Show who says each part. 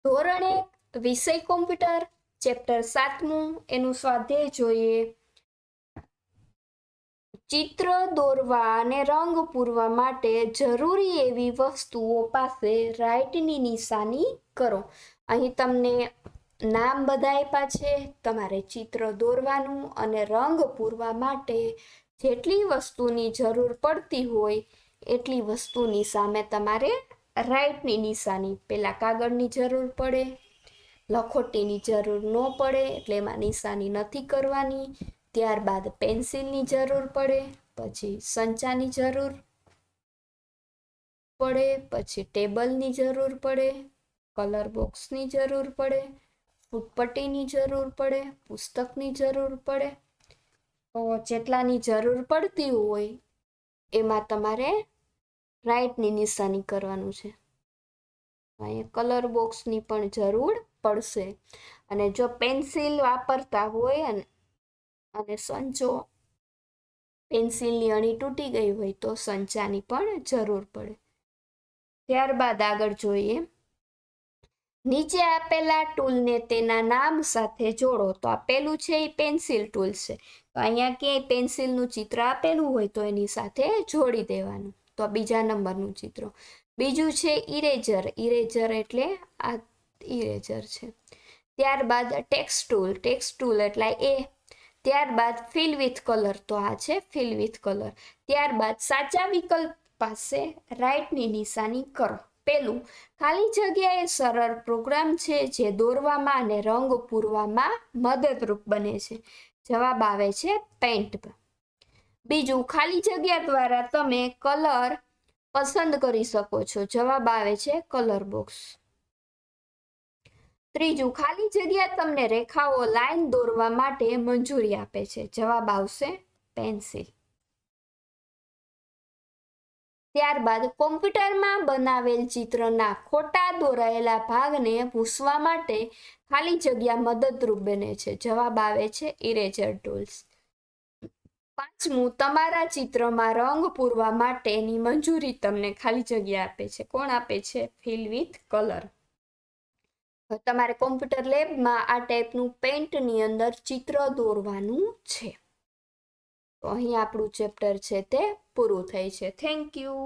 Speaker 1: ધોરણ 1 વિષય computer chapter 7મું એનું સ્વાધ્યાય જોઈએ. ચિત્ર દોરવા અને રંગ પૂરવા માટે જરૂરી એવી વસ્તુઓ પાસે રાઈટની નિશાની કરો. અહીં તમને નામ બધા આપ્યા છે. તમારે ચિત્ર દોરવાનું અને રંગ પૂરવા માટે જેટલી વસ્તુની જરૂર પડતી હોય એટલી વસ્તુની સામે તમારે રાઈટની નિશાની. પહેલા કાગળની જરૂર પડે, લખોટીની જરૂર ન પડે એટલે એમાં નિશાની નથી કરવાની. ત્યારબાદ પેન્સિલની જરૂર પડે, પછી સંચાની જરૂર પડે, પછી ટેબલની જરૂર પડે, કલર બોક્સની જરૂર પડે, ફૂટપટ્ટીની જરૂર પડે, પુસ્તકની જરૂર પડે. તો જેટલાની જરૂર પડતી હોય એમાં તમારે રાઈટની નિશાની કરવાનું છે. અહીંયા કલર બોક્સની પણ જરૂર પડશે. અને જો પેન્સિલ વાપરતા હોય અને સંચો પેન્સિલની અણી તૂટી ગઈ હોય તો સંચાની પણ જરૂર પડે. ત્યારબાદ આગળ જોઈએ. નીચે આપેલા ટૂલને તેના નામ સાથે જોડો. તો આ પેલું છે એ પેન્સિલ ટૂલ છે. તો અહીંયા ક્યાંય પેન્સિલનું ચિત્ર આપેલું હોય તો એની સાથે જોડી દેવાનું. તો બીજા નંબરનું ચિત્ર. બીજું છે ઇરેઝર. ઇરેઝર એટલે આ ઇરેઝર છે. ત્યારબાદ ટેક્સ્ટ ટૂલ એટલે એ. ત્યારબાદ ફિલ વિથ કલર. તો આ છે ફિલ વિથ કલર. ત્યારબાદ સાચા વિકલ્પ પાસે રાઈટની નિશાની કરો. પેલું ખાલી જગ્યા એ સરળ પ્રોગ્રામ છે જે દોરવામાં અને રંગ પૂરવામાં મદદરૂપ બને છે. જવાબ આવે છે પેઇન્ટ. બીજું ખાલી જગ્યા દ્વારા તમે કલર પસંદ કરી શકો છો. જવાબ આવે છે કલર બોક્સ. ત્રીજું ખાલી જગ્યા તમને રેખાઓ લાઈન દોરવા માટે મંજૂરી આપે છે. જવાબ આવશે પેન્સિલ. ત્યારબાદ કોમ્પ્યુટરમાં બનાવેલ ચિત્રના ખોટા દોરાયેલા ભાગને ભૂંસવા માટે ખાલી જગ્યા મદદરૂપ બને છે. જવાબ આવે છે ઇરેઝર ટૂલ્સ. પાંચમું તમારા ચિત્રમાં રંગ પૂરવા માટેની મંજૂરી તમને ખાલી જગ્યા આપે છે. કોણ આપે છે? Fill with colour. તમારે કોમ્પ્યુટર લેબમાં આ ટાઈપનું પેઇન્ટની અંદર ચિત્ર દોરવાનું છે. તો અહીં આપણું ચેપ્ટર છે તે પૂરું થાય છે. Thank you.